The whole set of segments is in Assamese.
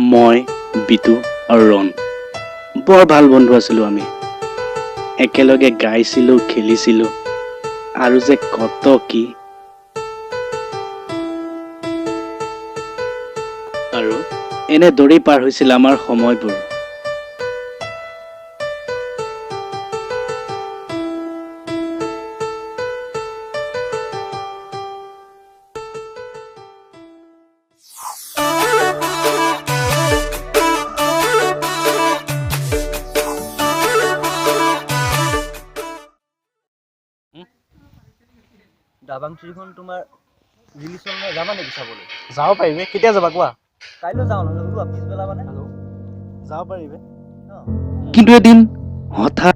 মই, বিটু আৰু ৰণ বৰ ভাল বন্ধু আছিলোঁ আমি। একেলগে গাইছিলোঁ, খেলিছিলোঁ আৰু যে কত কি। আৰু এনেদৰেই পাৰ হৈছিল আমাৰ সময়বোৰ। দাবাং ট্ৰিখন তোমাৰ ৰিলিজ হ'ল নহয়, যাবা নেকি চাবলৈ? যাব পাৰিবি, কেতিয়া যাবা কোৱা? কাইলৈ যাওঁ নহ'লে ওলোৱা, পিছবেলা মানে। যাব পাৰিবি। কিন্তু এদিন হঠাৎ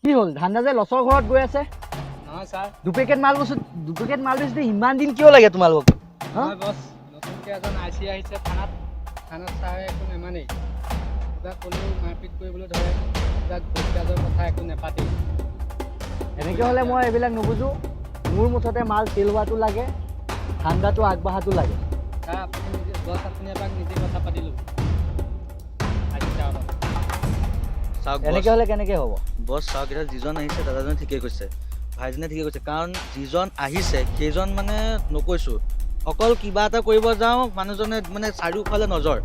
কি হ'ল? ধান্দা যে লছৰ ঘৰত গৈ আছে। নহয় ছাৰ, দুপেকেট মাল বেচোঁতে ইমান দিন কিয় লাগে তোমালোকক? নহয় বছ, নতুনকৈ এজন আই চি আহিছে থানাত ছাৰে একো নেমানেই। কিবা ক'লেও মাৰপিট কৰিবলৈ ধৰে, কিবা গোটকাজৰ কথা একো নেপাতেই। এনেকৈ হ'লে মই এইবিলাক নুবুজো। মোৰ মুঠতে মাল চেল হোৱাটো লাগে, ঠাণ্ডাটো আগবঢ়াটো লাগে। ছাৰ আপুনি এপাক নিজে কথা পাতিলোঁ। চাওক এনেকৈ হ'লে কেনেকৈ হ'ব? বছ চাওক, এতিয়া যিজন আহিছে দাদাজনে ঠিকেই কৈছে, ভাইজনে ঠিকেই কৈছে। কাৰণ যিজন আহিছে সেইজন মানে নকৈছোঁ, অকল কিবা এটা কৰিব যাওঁ মানুহজনে মানে চাৰিওফালে নজৰ,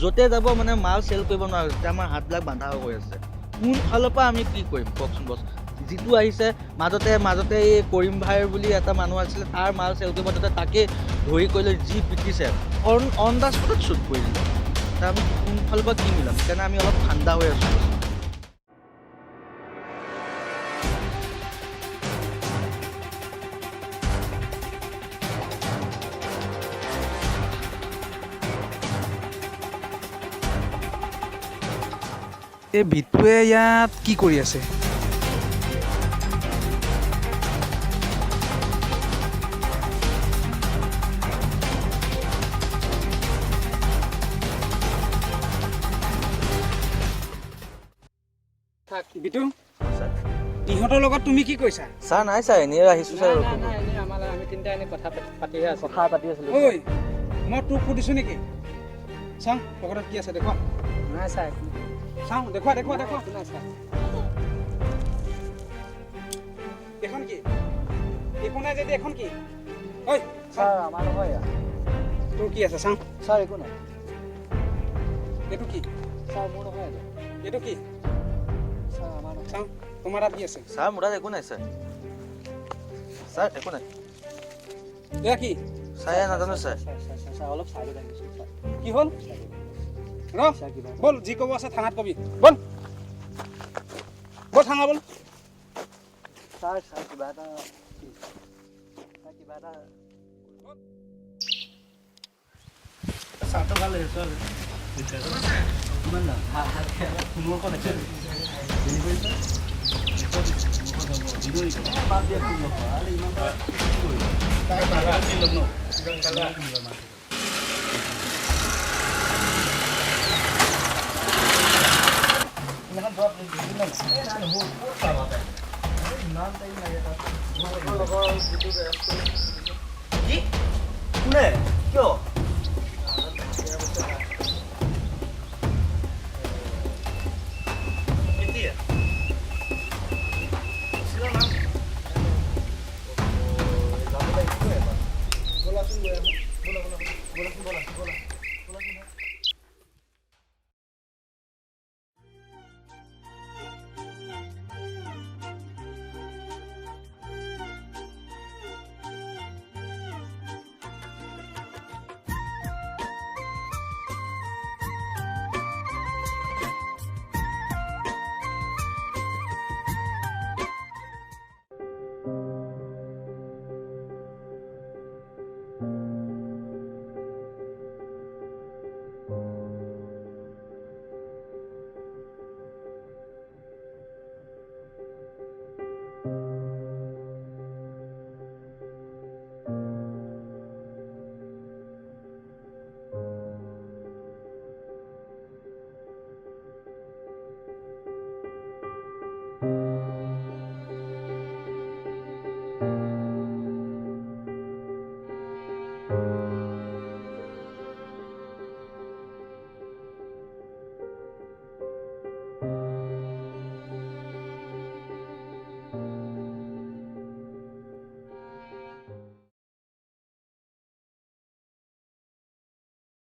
য'তে যাব মানে মাল চেল কৰিব নোৱাৰে। তেতিয়া আমাৰ হাতবিলাক বান্ধা হৈ আছে। কোন ফালৰ পৰা আমি কি কৰিম কওকচোন বছ? যিটো আহিছে মাজতে এই কৰিম ভাইৰ বুলি এটা মানুহ আছিলে, তাৰ মাল চেল কৰিব যাতে তাকে ধৰি কৰি লৈ যি পিটিছে অন দ্য স্পটত শ্বুট কৰি দিলে। এতিয়া আমি কোন ফালৰ পৰা কি মিলাম? সেইকাৰণে আমি অলপ ঠাণ্ডা হৈ আছোঁ। এই বিটুৱে ইয়াত কি কৰি আছে? বিটু, ছাৰ ইহঁতৰ লগত তুমি কি কৈছা? ছাৰ নাই ছাৰ, এনেই আহিছোঁ ছাৰ। নাই, এনেই আমি তিনিটা এনেই কথা পাতিহে আছোঁ। কথা পাতি আছিলোঁ। ঐ, মই তোক সুধিছোঁ নেকি? চাওঁ পকেটত কি আছে দেখুৱা। নাই ছাৰ, চাওঁ দেখুৱা। নাই ছাৰ। এখন কি? একো নাই যদি এখন কি? ঐ ছাৰ আমাৰ নহয় এয়া। তোৰ কি আছে চাওঁ। ছাৰ একো নাই। এইটো কি? ছাৰ মোৰ নহয় এইটো। এইটো কি? ছাৰ আমাৰ নহয়। চাওঁ তোমাৰ তাত কি আছে? ছাৰ মোৰ তাত একো নাই ছাৰ। ছাৰ একো নাই। এয়া কি? ছাৰ এয়া নাজানো ছাৰ। ছাৰ অলপ চাই দিব লাগিছিল ছাৰ। কি হ'ল? ৰ ছাৰ কিবা ব'ল, যি ক'ব আছে থানাত কবি। ব'ল থানা ব'ল। ছাৰ কিবা এটা চাহটো ভাল লাগিছে। কিমান দাম? পোন্ধৰশ আছে। কোনে?